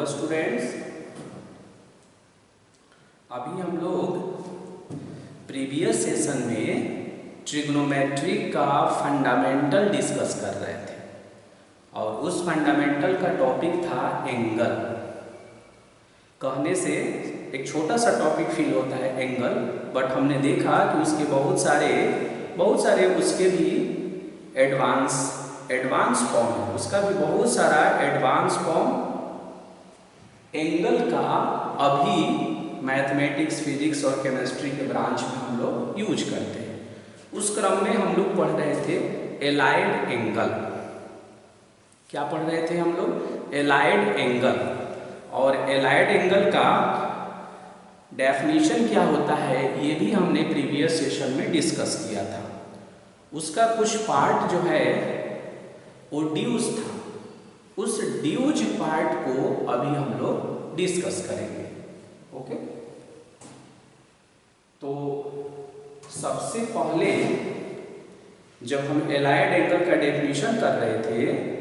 Students, अभी हम लोग प्रीवियस सेशन में ट्रिग्नोमेट्री का फंडामेंटल डिस्कस कर रहे थे और उस फंडामेंटल का टॉपिक था एंगल। कहने से एक छोटा सा टॉपिक फील होता है एंगल, बट हमने देखा कि उसके बहुत सारे उसके भी एडवांस फॉर्म है, उसका भी बहुत सारा एडवांस फॉर्म एंगल का अभी मैथमेटिक्स, फिजिक्स और केमिस्ट्री के ब्रांच में हम लोग यूज करते हैं। उस क्रम में हम लोग पढ़ रहे थे एलाइड एंगल। क्या पढ़ रहे थे हम लोग? Allied angle. और एलाइड एंगल का डेफिनेशन क्या होता है ये भी हमने प्रीवियस सेशन में डिस्कस किया था। उसका कुछ पार्ट जो है वो ड्यूज था, उस ड्यूज पार्ट को अभी हम लोग डिस्कस करेंगे। ओके, तो सबसे पहले जब हम एलाइड एंगल का डेफिनेशन कर रहे थे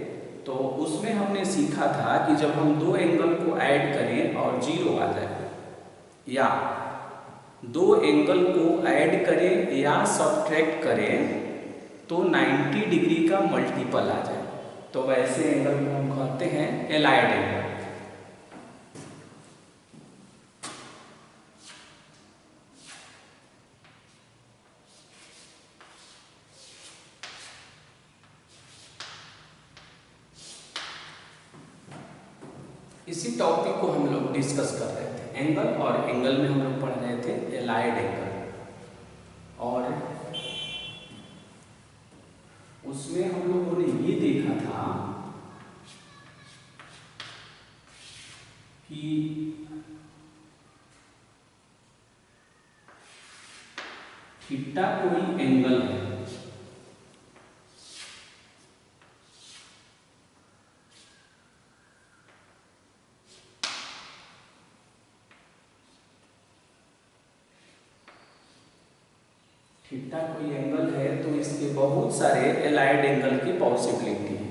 तो उसमें हमने सीखा था कि जब हम दो एंगल को ऐड करें और जीरो आ जाए, या दो एंगल को ऐड करें या सब्ट्रैक्ट करें तो 90 डिग्री का मल्टीपल आ जाए, तो वैसे एंगल को हम कहते हैं एलाइड एंगल। इसी टॉपिक को हम लोग डिस्कस कर रहे थे, एंगल, और एंगल में हम लोग पढ़ रहे थे एलाइड एंगल। और उसमें हम लोगों ने ये देखा था कि थीटा कोई एंगल है, थीटा कोई एंगल है तो इसके बहुत सारे एलाइड एंगल की पॉसिबिलिटी है।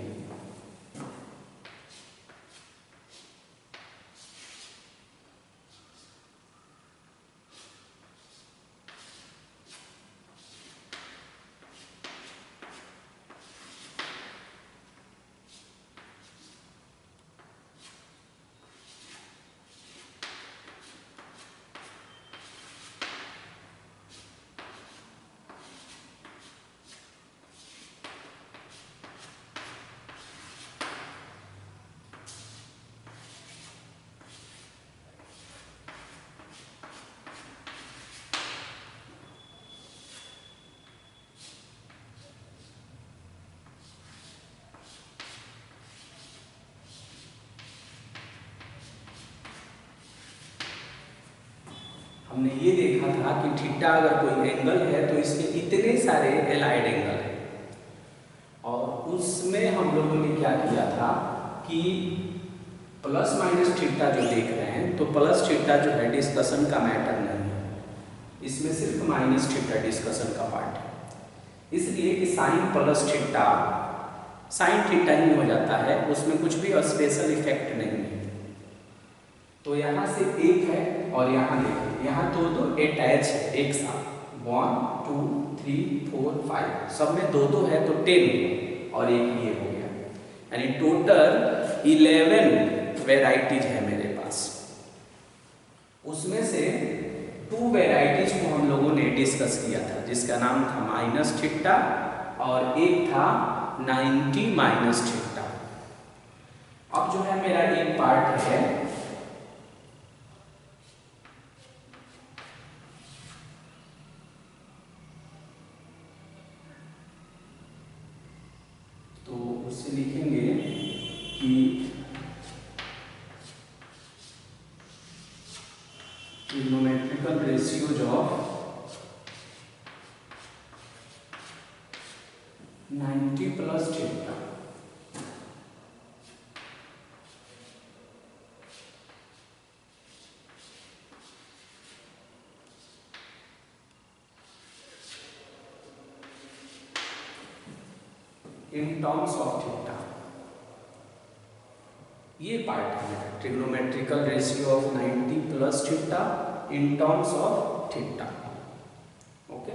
हमने ये देखा था कि थीटा अगर कोई एंगल है तो इसके इतने सारे एलाइड एंगल हैं, और उसमें हम लोगों ने क्या किया था कि प्लस माइनस थीटा जो देख रहे हैं तो प्लस थीटा जो है डिस्कशन का मैटर नहीं है, इसमें सिर्फ माइनस थीटा डिस्कशन का पार्ट है। इसलिए कि sine plus theta sine theta ही हो जाता है, उसमें कुछ भी स्पेशल इफेक्ट नहीं है। तो यहाँ से एक है और यहाँ देखिए, यहाँ दो अटैच है एक साथ, 1 2 3 4 5, सब में दो है तो 10, और एक ये हो गया, यानी टोटल 11 वेराइटीज है मेरे पास। उसमें से 2 वेराइटीज को हम लोगों ने डिस्कस किया था, जिसका नाम था माइनस थीटा और एक था 90 माइनस थीटा। अब जो है मेरा एक पार्ट है उससे लिखेंगे कि trigonometrical ratios of 90 plus theta. in terms of theta. ये पार्ट है trigonometrical ratio of 90 plus theta in terms of theta. Okay,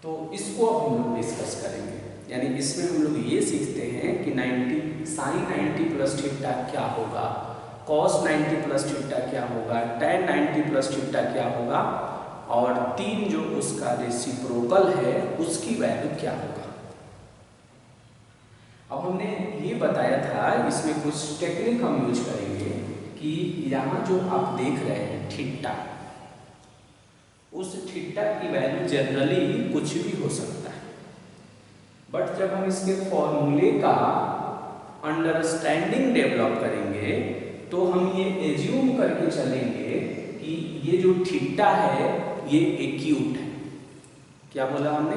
तो इसको अब हम लोग डिस्कस करेंगे। यानी इसमें हम लोग ये सीखते हैं कि 90 साइन 90 प्लस थीटा क्या होगा, कॉस 90 प्लस थीटा क्या होगा, tan 90 प्लस थीटा क्या होगा, और 3 जो उसका रेसिप्रोकल है उसकी वैल्यू क्या होगा। अब हमने ये बताया था, इसमें कुछ टेक्निक हम यूज करेंगे कि यहाँ जो आप देख रहे हैं थीटा, उस थीटा की वैल्यू जनरली कुछ भी हो सकता है, बट जब हम इसके फॉर्मूले का अंडरस्टैंडिंग डेवलप करेंगे तो हम ये एज्यूम करके चलेंगे कि ये जो थीटा है ये एक्यूट है। क्या बोला हमने?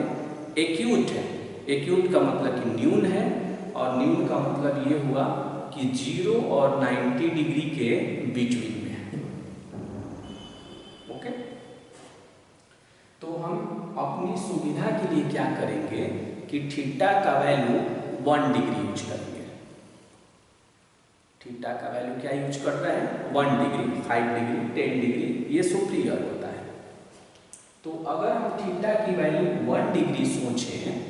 एक्यूट है। एक्यूट का मतलब कि न्यून है, और न्यून का मतलब ये हुआ कि 0 और 90 डिग्री के बीच में है। ओके, तो हम अपनी सुविधा के लिए क्या करेंगे कि थीटा का वैल्यू 1 डिग्री यूज करेंगे। थीटा का वैल्यू क्या यूज कर रहे हैं? 1 डिग्री, 5 डिग्री, 10 डिग्री, ये सुपीरियर होता है। तो अगर हम थीटा की वैल्यू 1 डिग्री सोचें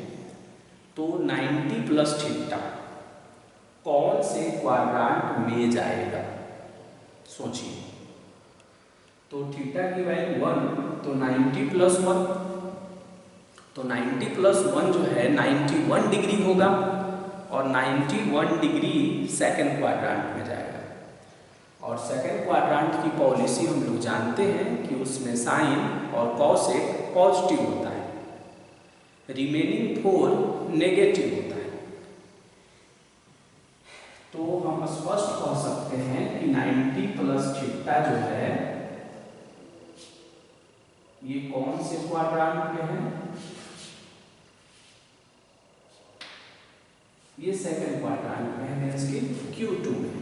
तो 90 प्लस थीटा कौन से क्वाड्रेंट में जाएगा? सोचिए। तो थीटा की वैल्यू 1, तो 90 प्लस 1, तो 90 प्लस 1 जो है 91 डिग्री होगा, और 91 डिग्री सेकंड क्वाड्रेंट में जाएगा। और सेकंड क्वाड्रेंट की पॉलिसी हम लोग जानते हैं कि उसमें साइन और कॉसेक पॉजिटिव होता है, रिमेनिंग 4 नेगेटिव होता है। तो हम स्पष्ट कह सकते हैं कि 90 प्लस थीटा जो है ये कौन से क्वाड्रेंट में है? ये सेकंड क्वाड्रेंट में है, मींस कि Q2 में।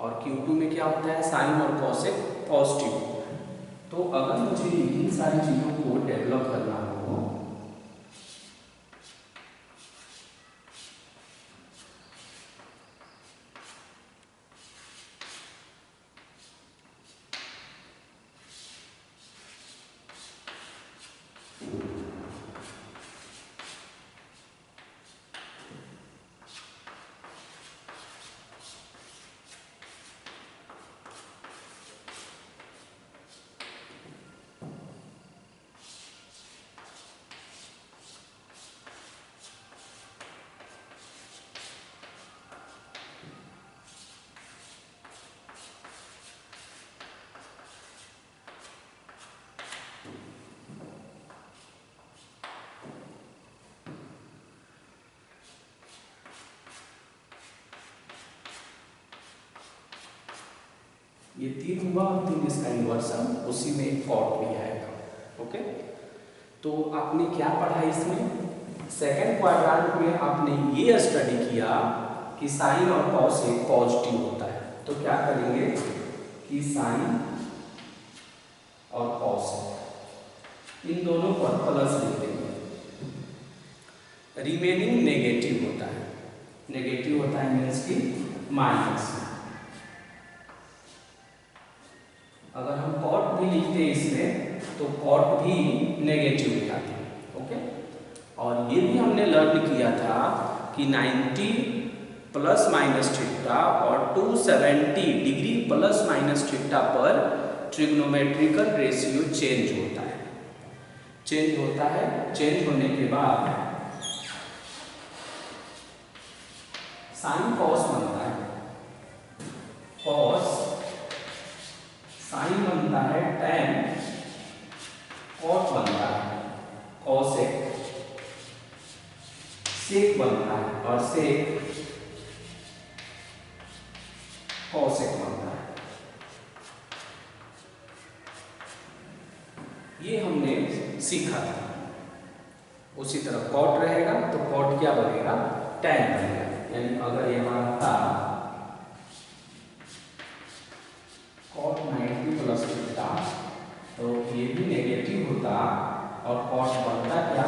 और Q2 में क्या होता है? साइन और कॉसेक पॉजिटिव होता है। तो अगर मुझे इन सारी चीजों को डेवलप करना हो, ये 3 हुआ, 3 इसका इन्वर्सन, उसी में एक कॉट भी आएगा। ओके, तो आपने क्या पढ़ा इसमें? सेकंड क्वाड्रेंट में आपने ये स्टडी किया कि साइन और कॉस एक पॉजिटिव होता है। तो क्या करेंगे कि साइन और कॉस इन दोनों पर प्लस लिख देंगे। रिमेनिंग नेगेटिव होता है, नेगेटिव होता है मीन्स की माइनस। अगर हम कॉट भी लिखते हैं इसमें तो कॉट भी नेगेटिव में आती है। ओके, और ये भी हमने लर्न किया था कि 90 प्लस माइनस थीटा और 270 डिग्री प्लस माइनस थीटा पर ट्रिग्नोमेट्रिकल रेशियो चेंज होता है। चेंज होता है, चेंज होने के बाद साइन कॉस बनता है, कॉस साइन बनता है, tan कॉट बनता है, कॉसेक सेक बनता है, और सेक कॉसेक बनता है। ये हमने सीखा था। उसी तरह कॉट रहेगा तो कॉट क्या बनेगा? tan बनेगा। यानी अगर ये हमारा था कॉट 90 प्लस थीटा, तो ये भी नेगेटिव होता और कॉट बनता क्या?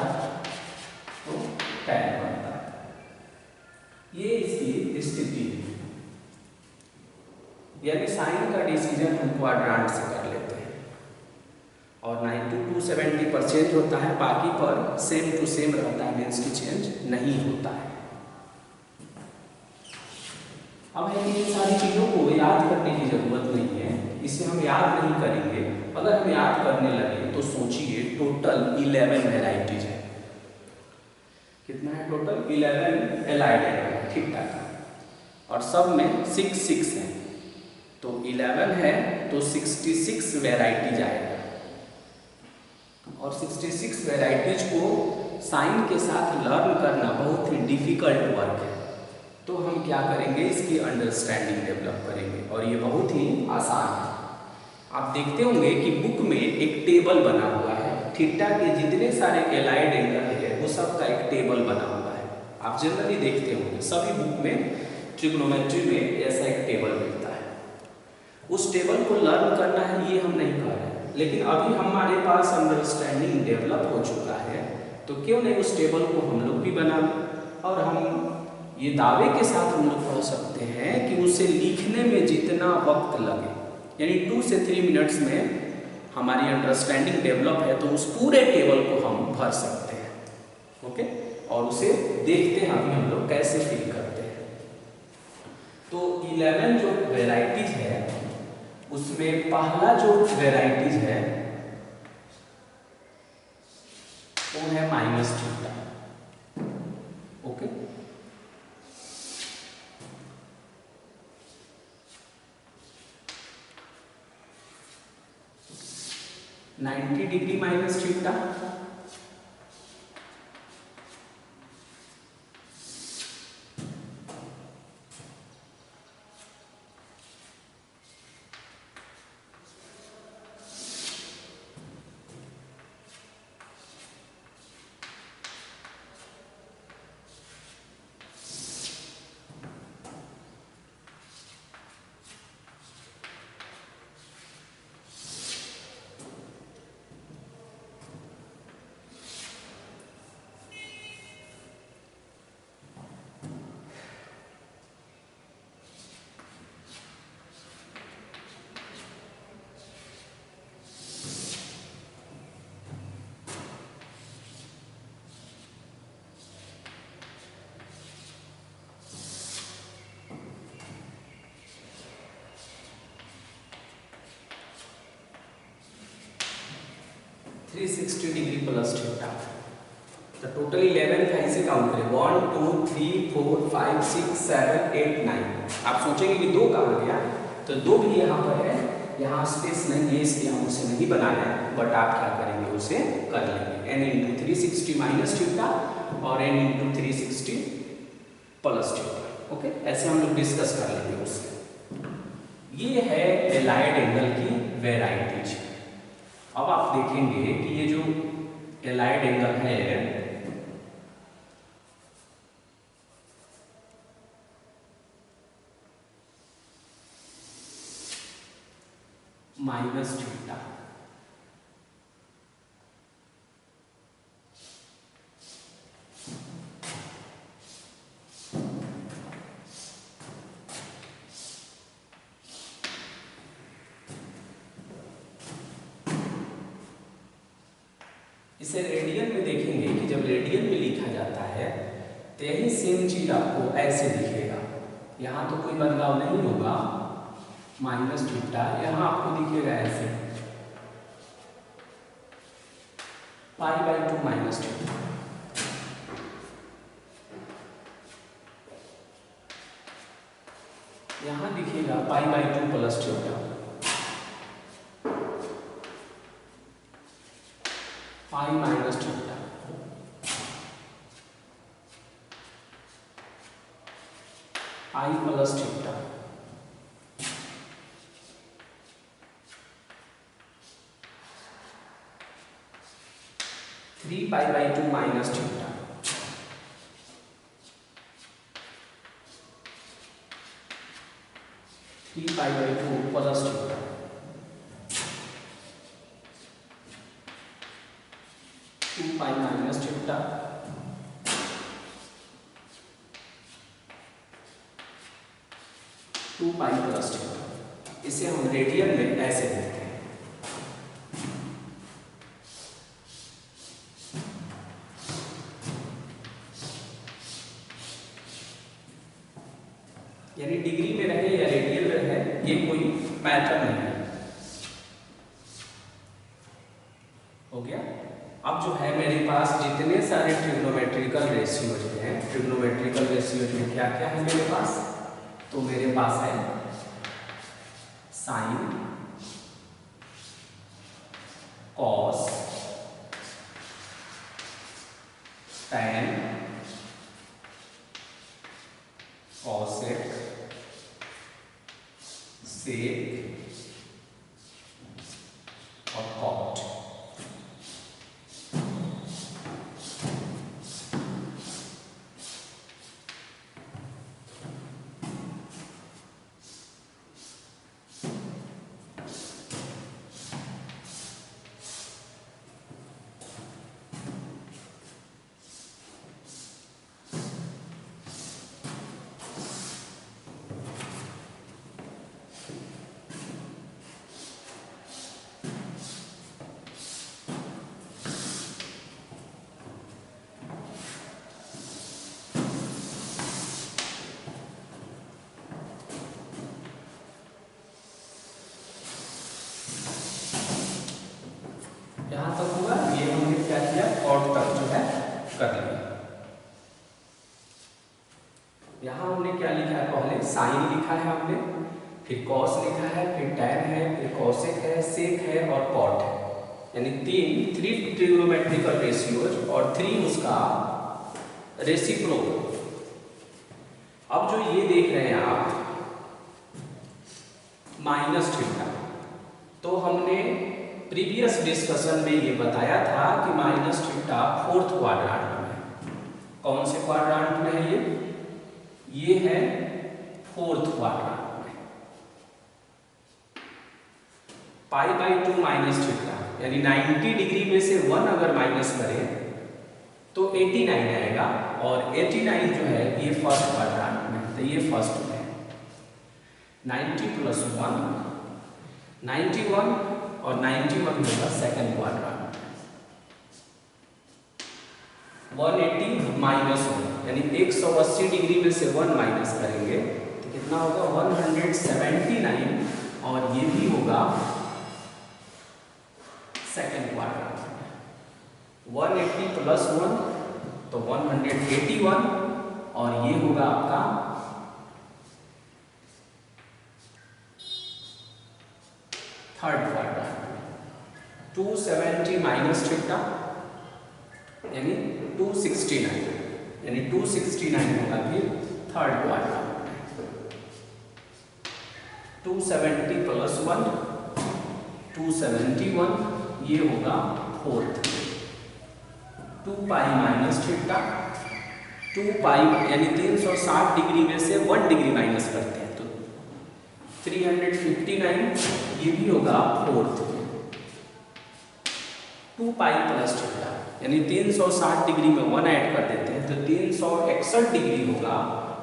तो tan बनता। ये इसकी स्थिति है। यानी साइन का डिसीजन हम क्वाड्रांट से कर लेते हैं और 90 to 70% होता है, बाकी पर सेम टू सेम रहता है, मीन्स की चेंज नहीं होता है। अब है कि इन सारी चीज़ों को याद करने की जरूरत नहीं है, इसे हम याद नहीं करेंगे। अगर हम याद करने लगे तो सोचिए टोटल 11 वेराइटीज है। कितना है टोटल? 11 एलाइड एंगल थीटा का, और सब में 6 6 है, तो 11 है तो 66 वेराइटीज आएगा। और 66 वेराइटीज को साइन के साथ लर्न करना बहुत ही डिफिकल्ट वर्क है, तो हम क्या करेंगे, इसकी अंडरस्टैंडिंग डेवलप करेंगे और ये बहुत ही आसान है। आप देखते होंगे कि बुक में एक टेबल बना हुआ है, थीटा के जितने सारे एलाइड एंगल है वो सब का एक टेबल बना हुआ है। आप जनरली देखते होंगे सभी बुक में ट्रिग्नोमेट्री में ऐसा एक टेबल मिलता है। उस टेबल को लर्न करना है ये हम नहीं कर रहे हैं, लेकिन अभी हमारे पास अंडरस्टैंडिंग डेवलप हो चुका है, तो क्यों नहीं उस टेबल को हम लोग भी बना लें और हम ये दावे के साथ हम लोग कह सकते हैं कि उसे लिखने में जितना वक्त लगे, यानी 2 से 3 मिनट्स में हमारी अंडरस्टैंडिंग डेवलप है, तो उस पूरे टेबल को हम भर सकते हैं। ओके, और उसे देखते हैं अभी हम लोग कैसे फिल करते हैं। तो 11 जो वेराइटीज है उसमें पहला जो वेराइटीज है वो है minus theta. Okay, -90° minus theta, (360° plus theta. तो टोटल 11 का इसे काउंट करें, 1 2 3 4 5 6 7 8 9। आप सोचेंगे कि 2 कहाँ गया, तो 2 भी यहाँ पर है, यहाँ स्पेस नहीं है इसलिए हम उसे नहीं बनाना है, बट आप क्या करेंगे उसे कर लेंगे, n इंटू 360 माइनस थीटा और n into 360 plus theta. Okay, ऐसे हम लोग डिस्कस कर लेंगे उससे। ये है एलाइड एंगल की वेराइटीज। अब आप देखेंगे कि ये जो एलाइड एंगल है माइनस थीटा, इसे रेडियन में देखेंगे कि जब रेडियन में लिखा जाता है तो यही सेम चीज आपको ऐसे दिखेगा, यहाँ तो कोई बदलाव नहीं होगा, माइनस थीटा यहाँ आपको दिखेगा ऐसे π/2 माइनस थीटा। यहाँ दिखेगा π/2 plus theta, pi minus theta, pi plus theta, three π/2 minus theta, three π/2 plus theta, pi minus theta, 2 pi plus theta. इसे हम रेडियन में ऐसे लिखते हैं। यानी डिग्री में रहे या रेडियन में रहे, ये कोई मैटर नहीं है। हो गया। अब जो है मेरे पास जितने सारे ट्रिग्नोमेट्रिकल रेशियोज हैं, ट्रिग्नोमेट्रिकल रेशियोज में क्या क्या है मेरे पास? तो मेरे पास है sign, cos, tan, cosec, sec और कॉट। यहां तक हुआ। ये हमने क्या किया, कॉट तक जो है कर लिया। यहां हमने क्या लिखा है, पहले साइन लिखा है हमने, फिर कॉस लिखा है, फिर टैन है, फिर कॉसेक है, सेक है और कॉट है। यानी थ्री ट्रिग्नोमेट्रिकल रेशियोज और 3 उसका रेसिप्रोकल। अब जो ये देख रहे हैं आप माइनस थीटा, तो हमने प्रीवियस डिस्कशन में ये बताया था कि माइनस थीटा 4th क्वाड्रेंट में है। कौन से क्वाड्रेंट में है ये है 4th क्वाड्रेंट में। π/2 माइनस थीटा यानी 90 डिग्री में से 1 अगर माइनस करें तो 89 आएगा, और 89 जो है ये फर्स्ट क्वाड्रेंट में, तो ये फर्स्ट में। 90 + 1 91 और 91 होगा सेकंड क्वाड्रेंट। 180 - 1 यानी 180 डिग्री में से 1 माइनस करेंगे तो कितना होगा 179, और ये भी होगा सेकंड क्वाड्रेंट। 180 + 1 तो 181, और ये होगा आपका थर्ड क्वाड्रेंट। 270 माइनस थीटा यानी 269, यानी 269 होगा फिर थर्ड क्वाड्रेंट। 270 + 1 271, ये होगा फोर्थ। 2π माइनस थीटा, 2π यानी 360 डिग्री में से 1 डिग्री माइनस करते हैं तो 359, ये भी होगा फोर्थ। 2π + थीटा यानी 360 डिग्री में 1 ऐड कर देते हैं तो 361 डिग्री होगा,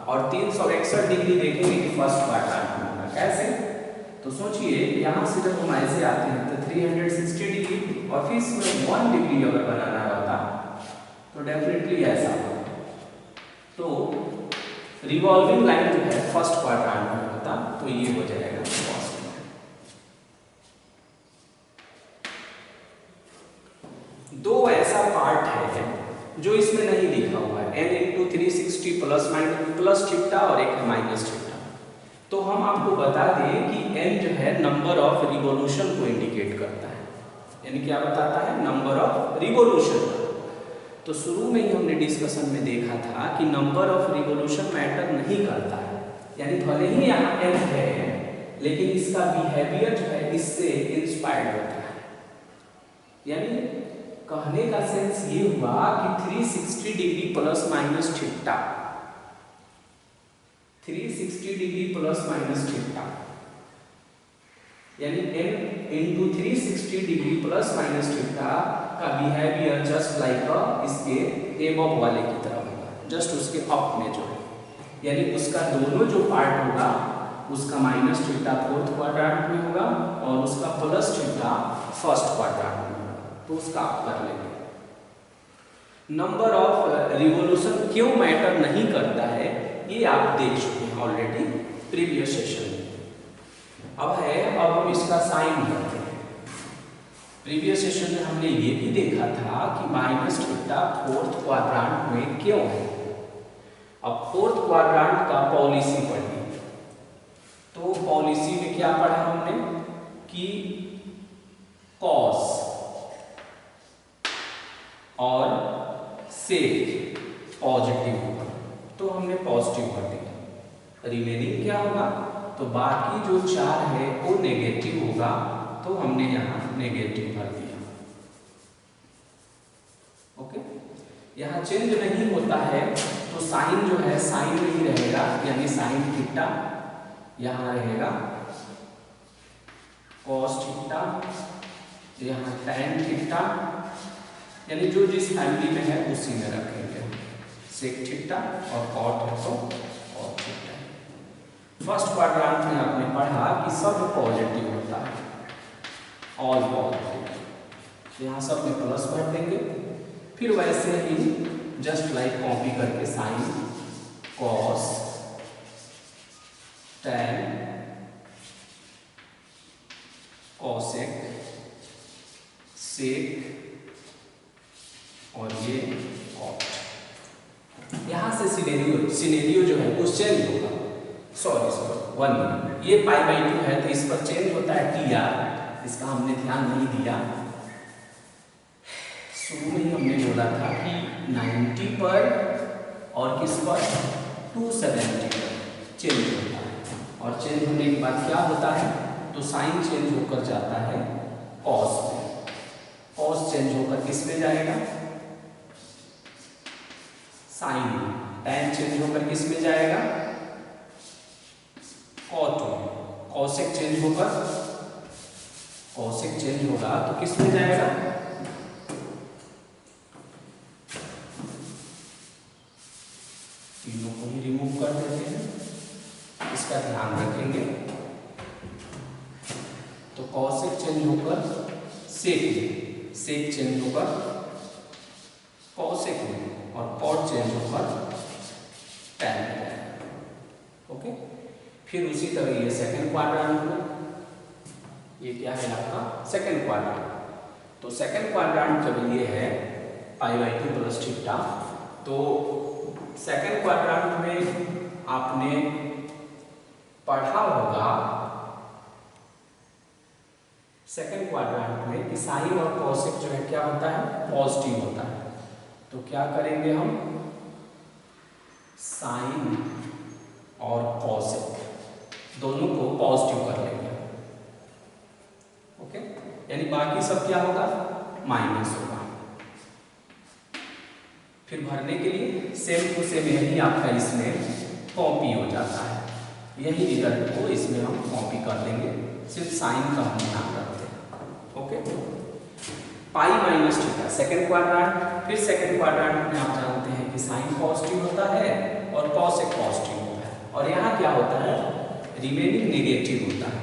और 361 डिग्री देखेंगे कि फर्स्ट क्वाड्रेंट में होगा। कैसे? तो सोचिए यहाँ से जब हम ऐसे आते हैं तो 360 डिग्री, और फिर इसमें 1 डिग्री अगर बनाना होता तो डेफिनेटली ऐसा होगा। तो रिवॉल्विंग लाइन जो है फर्स्ट क्वाड्रेंट में होता तो ये हो जाएगा फर्स्ट में। दो ऐसा पार्ट है जो इसमें नहीं लिखा हुआ है, n × 360 प्लस थीटा और एक माइनस थीटा। तो हम आपको बता दें कि n जो है नंबर ऑफ रिवॉल्यूशन को इंडिकेट करता है, यानी क्या बताता है, नंबर ऑफ रिवॉल्यूशन। तो शुरू में ही हमने डिस्कशन में देखा था कि नंबर ऑफ रिवॉल्यूशन मैटर नहीं करता है, यानी भले ही यहाँ n है लेकिन इसका बिहेवियर जो है इससे इंस्पायर्ड होता है। यानी कहने का सेंस ये हुआ कि 360 डिग्री ± थीटा, 360 डिग्री ± थीटा यानी n × 360 डिग्री ± थीटा का बिहेवियर जस्ट लाइक इसके एबव वाले की तरह होगा, जस्ट उसके अप में जो है, यानी उसका दोनों जो पार्ट होगा उसका माइनस थीटा फोर्थ क्वाड्रेंट में होगा और उसका प्लस थीटा फर्स्ट क्वाड्रेंट में होगा, तो उसका आप कर लेंगे। नंबर ऑफ रिवोल्यूशन क्यों मैटर नहीं करता है ये आप देख चुके हैं ऑलरेडी प्रीवियस सेशन में। अब हम इसका साइन करते हैं। प्रीवियस सेशन में हमने ये भी देखा था कि माइनस थीटा फोर्थ क्वाड्रेंट में क्यों है। अब फोर्थ क्वाड्रेंट का पॉलिसी पढ़ी, तो पॉलिसी में क्या पढ़ा हमने कि कॉस और सेक पॉजिटिव होगा, तो हमने पॉजिटिव कर दिया। रिमेनिंग क्या होगा, तो बाकी जो 4 है वो नेगेटिव होगा, तो हमने यहाँ नेगेटिव भर दिया। ओके, यहाँ चेंज नहीं होता है तो साइन जो है साइन में ही रहेगा, यानी साइन थीटा यहाँ रहेगा, कॉस थीटा यहाँ टैन थीटा, यानी जो जिस फैमिली में है उसी में रखेंगे। सेक थीटा और कॉट है तो कॉट थीटा। फर्स्ट क्वाड्रेंट में आपने पढ़ा कि सब पॉजिटिव होता है, ऑल पॉजिटिव, यहाँ सब में प्लस भर देंगे। फिर वैसे ही जस्ट लाइक कॉपी करके sine cos tan cosec sec और ये कॉट। यहां से सिनेरियो जो है वो चेंज होगा। सॉरी 1 मिनट, ये π/2 है तो इस पर चेंज होता है TR, इसका हमने ध्यान नहीं दिया। शुरू में ही हमने बोला था कि 90 पर और किस पर 270 पर चेंज होता है, और चेंज होने के बाद क्या होता है, तो साइन चेंज होकर जाता है कॉस में, कॉस चेंज होकर किस में जाएगा, साइन में, टैन चेंज होकर किस में जाएगा, कॉट में, कॉसेक चेंज होकर कॉसेक चेंज होगा तो किस में जाएगा, तीनों को ही रिमूव कर देते हैं, इसका ध्यान रखेंगे। तो कॉसेक चेंज होकर सेक, सेक चेंज होकर कॉसेक में, और कॉट चेंज होकर टैन में। ओके, फिर उसी तरह ये सेकंड क्वाड्रेंट में, ये क्या है आपका सेकंड क्वाड्रेंट। तो सेकंड क्वाड्रेंट जब ये है π/2 प्लस थीटा, तो सेकंड क्वाड्रेंट में आपने पढ़ा होगा सेकंड क्वाड्रेंट में कि साइन और कॉसेक जो है क्या होता है, पॉजिटिव होता है। तो क्या करेंगे हम, साइन और कॉसेक दोनों को पॉजिटिव कर लेंगे। ओके, यानी बाकी सब क्या होगा, माइनस होगा। फिर भरने के लिए सेम टू सेम यही आपका इसमें कॉपी हो जाता है, यही रिजल्ट को इसमें हम कॉपी कर देंगे, सिर्फ साइन का हम ध्यान रखते हैं। Okay, π-θ second quadrant. फिर सेकंड क्वाड्रेंट में आप जानते हैं कि साइन पॉजिटिव होता है और कॉसेक पॉजिटिव होता है, और यहाँ क्या होता है, रिमेनिंग नेगेटिव होता है,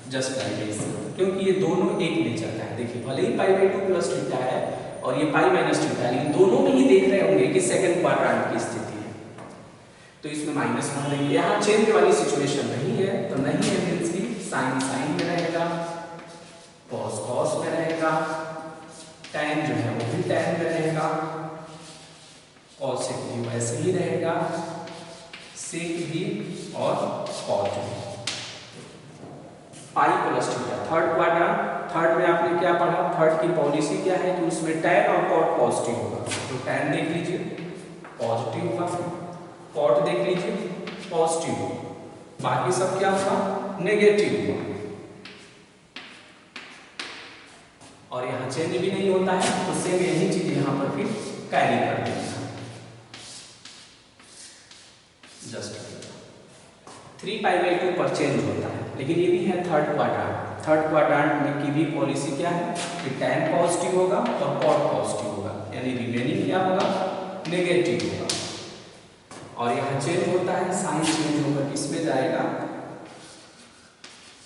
जस्ट लाइक दिस, क्योंकि ये दोनों एक नेचर का है। देखिए भले ही π/2 प्लस थीटा है और ये π माइनस थीटा है, लेकिन दोनों में ही देख रहे होंगे कि सेकंड क्वाड्रेंट की स्थिति है, तो इसमें माइनस भर देंगे। यहाँ चेंज वाली सिचुएशन नहीं है, तो नहीं है मीन्स की साइन साइन में रहेगा, कॉस कॉस में रहेगा, टैन जो है वो भी टैन में रहेगा, कॉसेक भी वैसे ही रहेगा, सेक भी और कॉट भी। पाई plus theta third quadrant. Third में आपने क्या पढ़ा, थर्ड की पॉलिसी क्या है कि उसमें टैन और कॉट पॉजिटिव होगा, तो टैन देख लीजिए पॉजिटिव होगा, कॉट देख लीजिए पॉजिटिव होगा, बाकी सब क्या होगा, नेगेटिव होगा। और यहाँ चेंज भी नहीं होता है, तो सेम यही चीज यहाँ पर फिर कैरी कर देंगे। जस्ट 3π/2 पर चेंज होता है, लेकिन ये भी है थर्ड क्वाड्रेंट। थर्ड क्वाड्रेंट में की भी पॉलिसी क्या है कि टैन पॉजिटिव होगा और कॉट पॉजिटिव होगा, यानी रिमेनिंग क्या होगा, नेगेटिव होगा। और यहाँ चेंज होता है, साइन चेंज होकर किस में जाएगा,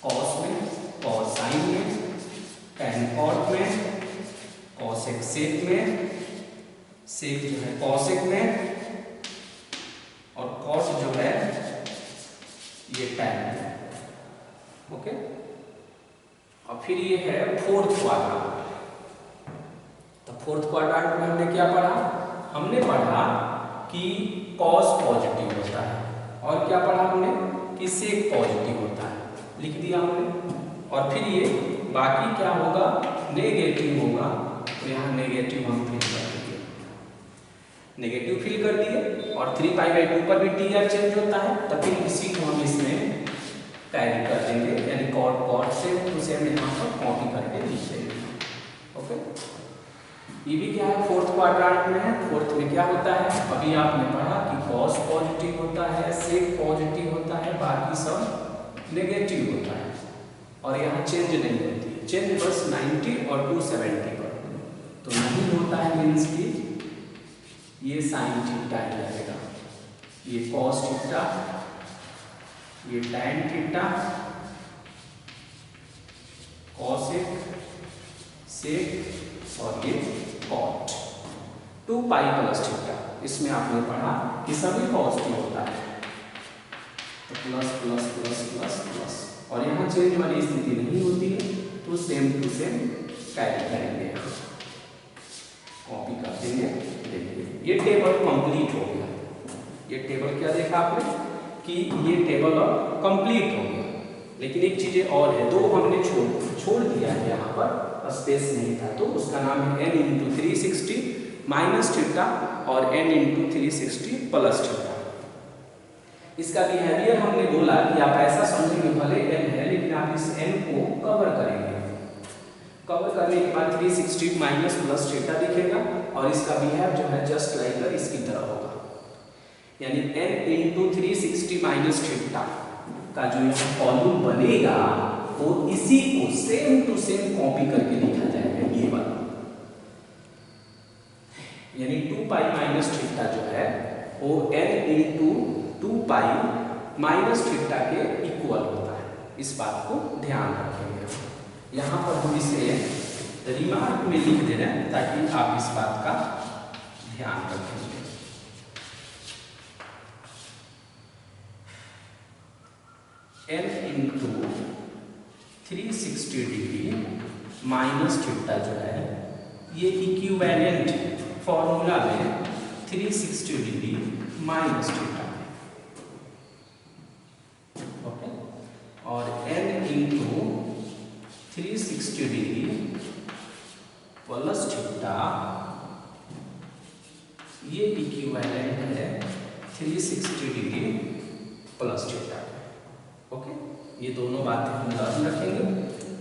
कॉस में, कॉसाइन में, टेन कॉट में, कॉसेक सेक में, सेक जो है कॉसेक में, और कॉस जो है ये टैन में। ओके, और फिर ये है फोर्थ क्वाड्रेंट। तो फोर्थ क्वाड्रेंट में हमने क्या पढ़ा? हमने पढ़ा कि कॉस पॉजिटिव होता है, और क्या पढ़ा हमने कि सेक पॉजिटिव होता है, लिख दिया हमने। और फिर ये बाकी क्या होगा? नेगेटिव होगा, तो यहाँ नेगेटिव हम फिल कर दिए, नेगेटिव फिल कर दिए। और 3π/2 पर भी टी आर चेंज होता है, तो फिर इसी को हम इसमें कैरी कर देंगे, यानी कॉट से उसे हम यहाँ पर कॉपी करके लिख देंगे। ओके, ये भी क्या है? फोर्थ क्वाड्रेंट में है। फोर्थ में क्या होता है? अभी आपने पढ़ा कि कॉस पॉजिटिव होता है, सेक पॉजिटिव होता है, बाकी सब नेगेटिव होता है, और यहाँ चेंज नहीं होती, चेंज बस 90 और 270 पर। तो नहीं होता है मीन्स की ये साइन थीटा ही लगेगा, ये कॉस थीटा, ये टैन थीटा, कॉसेक, सेक, और ये कॉट। 2π प्लस थीटा, इसमें आपने पढ़ा कि सभी पॉजिटिव होता है, तो plus plus plus plus plus, और यहाँ चेंज वाली स्थिति नहीं होती है, तो सेम टू सेम कैरी करेंगे, कॉपी कर देंगे। देखिए ये टेबल कंप्लीट हो गया। ये टेबल क्या देखा आपने कि ये टेबल अब कंप्लीट हो गया। लेकिन एक चीजें और है, दो हमने छोड़ दिया है, यहाँ पर स्पेस नहीं था, तो उसका नाम है n × 360 माइनस थीटा और n × 360 प्लस थीटा। इसका बिहेवियर हमने बोला कि आप ऐसा समझेंगे भले n है, लेकिन आप इस n को कवर करेंगे। कवर करने के बाद 360 माइनस प्लस थीटा दिखेगा, और इसका बिहेव जो है जस्ट लाइक इसकी तरह होगा, यानी n × 360 माइनस थीटा का जो यहाँ कॉलम बनेगा वो इसी को सेम टू सेम कॉपी करके लिखा जाएगा, ये वाला, यानी 2π माइनस थीटा जो है वो n × 2π माइनस थीटा के इक्वल होता है। इस बात को ध्यान रखेंगे। यहाँ पर हम इसे रिमार्क में लिख दे रहे हैं ताकि आप इस बात का ध्यान रखेंगे। n × 360 डिग्री माइनस थीटा जो है ये इक्विवेलेंट फॉर्मूला में 360 डिग्री माइनस थीटा, ओके, और n × 360 डिग्री प्लस थीटा ये इक्विवेलेंट है 360 डिग्री प्लस थीटा। ओके, ये दोनों बातें हम लर्न रखेंगे।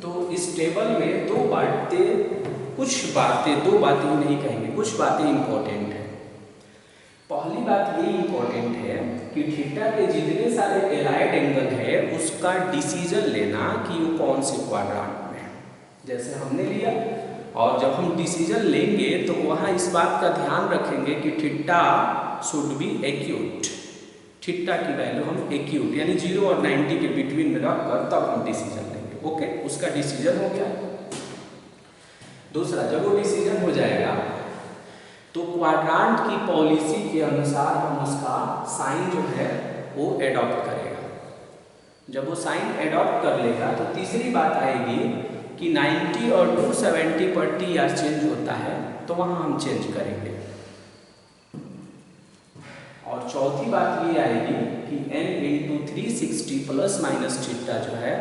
तो इस टेबल में दो बातें ही नहीं कहेंगे, कुछ बातें इंपॉर्टेंट है। पहली बात ये इंपॉर्टेंट है कि थीटा के जितने सारे एलाइड एंगल है उसका डिसीजन लेना कि वो कौन से क्वाड्रेंट में है, जैसे हमने लिया। और जब हम डिसीजन लेंगे तो वहाँ इस बात का ध्यान रखेंगे कि theta should be acute, theta की वैल्यू हम एक्यूट यानी 0 और 90 के बिटवीन में रखकर तब हम डिसीजन लेंगे। ओके, उसका डिसीजन हो गया। दूसरा, जब वो डिसीजन हो जाएगा तो क्वाड्रेंट की पॉलिसी के अनुसार हम उसका साइन जो है वो एडॉप्ट करेगा। जब वो साइन एडॉप्ट कर लेगा तो तीसरी बात आएगी कि 90 और 270 पर टी आर चेंज होता है, तो वहाँ हम चेंज करेंगे। और चौथी बात ये आएगी कि n × 360 प्लस माइनस थीटा जो है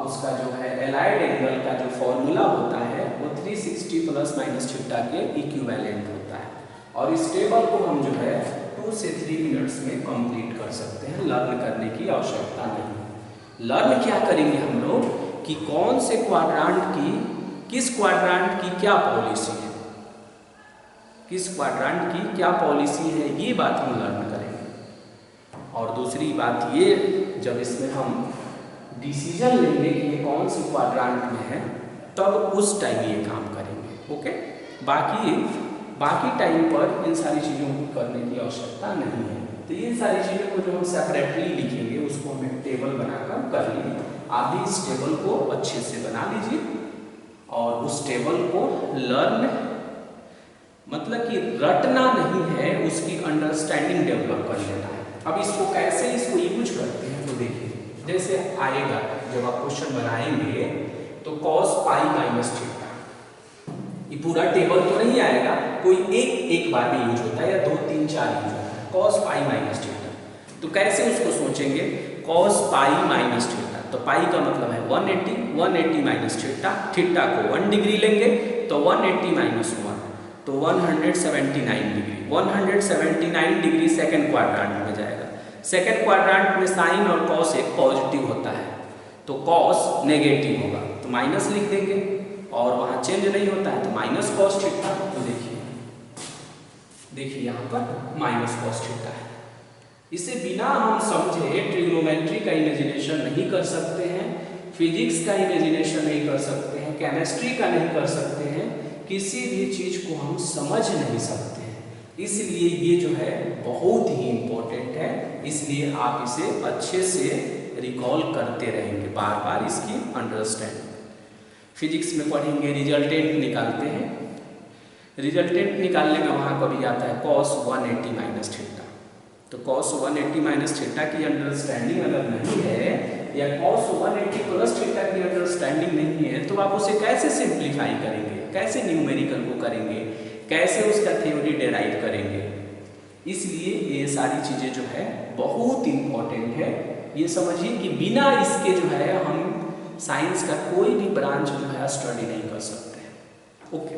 उसका जो है एलाइड एंगल का जो फॉर्मूला होता है वो 360 प्लस माइनस थीटा के इक्विवेलेंट होता है। और इस टेबल को हम जो है 2 से 3 मिनट्स में कंप्लीट कर सकते हैं, लर्न करने की आवश्यकता नहीं। लर्न क्या करेंगे हम लोग कि कौन से क्वाड्रेंट की, किस क्वाड्रेंट की क्या पॉलिसी है, किस क्वाड्रेंट की क्या पॉलिसी है, ये बात हम लर्न करेंगे। और दूसरी बात ये, जब इसमें हम डिसीजन लेंगे कि ये कौन सी क्वाड्रेंट में है तब उस टाइम ये काम करेंगे। ओके, बाकी टाइम पर इन सारी चीज़ों को करने की आवश्यकता नहीं है। तो ये सारी चीज़ों को जो हम सेपरेटली लिखेंगे उसको हम एक टेबल बनाकर कर लेंगे। आप भी इस टेबल को अच्छे से बना लीजिए और उस टेबल को लर्न मतलब कि रटना नहीं है, उसकी अंडरस्टैंडिंग डेवलप कर लेना है। अब इसको कैसे इसको यूज करते हैं तो देखिए, जैसे आएगा जब आप क्वेश्चन बनाएंगे तो cos पाई माइनस थीटा, ये पूरा टेबल तो नहीं आएगा, कोई एक बार में यूज होता है या 2 3 4 यूज होता है cos पाई माइनस थीटा। तो कैसे उसको सोचेंगे, cos पाई माइनस थीटा, तो पाई का मतलब है 180 माइनस थीटा, थीटा को 1 डिग्री लेंगे तो 180 माइनस 1 तो 179 डिग्री, 179 डिग्री सेकंड क्वाड्रेंट में जाएगा। सेकंड क्वाड्रेंट में साइन और कॉस एक पॉजिटिव होता है तो कॉस नेगेटिव होगा तो माइनस लिख देंगे, और वहाँ चेंज नहीं होता है तो माइनस कॉस थीटा। तो देखिए यहाँ पर माइनस कॉस थीटा है। इसे बिना हम समझे ट्रिग्नोमेट्री का इमेजिनेशन नहीं कर सकते हैं, फिजिक्स का इमेजिनेशन नहीं कर सकते हैं, केमिस्ट्री का नहीं कर सकते हैं, किसी भी चीज को हम समझ नहीं सकते हैं। इसलिए ये जो है बहुत ही इम्पोर्टेंट है, इसलिए आप इसे अच्छे से रिकॉल करते रहेंगे, बार बार इसकी अंडरस्टैंडिंग। फिजिक्स में पढ़ेंगे रिजल्टेंट निकालते हैं, रिजल्टेंट निकालने में वहाँ कभी आता है cos 180 माइनस थीटा, तो cos 180 माइनस थीटा की अंडरस्टैंडिंग अगर नहीं है या cos 180 प्लस थीटा की अंडरस्टैंडिंग नहीं है तो आप उसे कैसे सिंप्लीफाई करेंगे, कैसे न्यूमेरिकल को करेंगे, कैसे उसका थ्योरी डेराइव करेंगे। इसलिए ये सारी चीज़ें जो है बहुत इम्पोर्टेंट है। ये समझिए कि बिना इसके जो है हम साइंस का कोई भी ब्रांच जो है स्टडी नहीं कर सकते। ओके।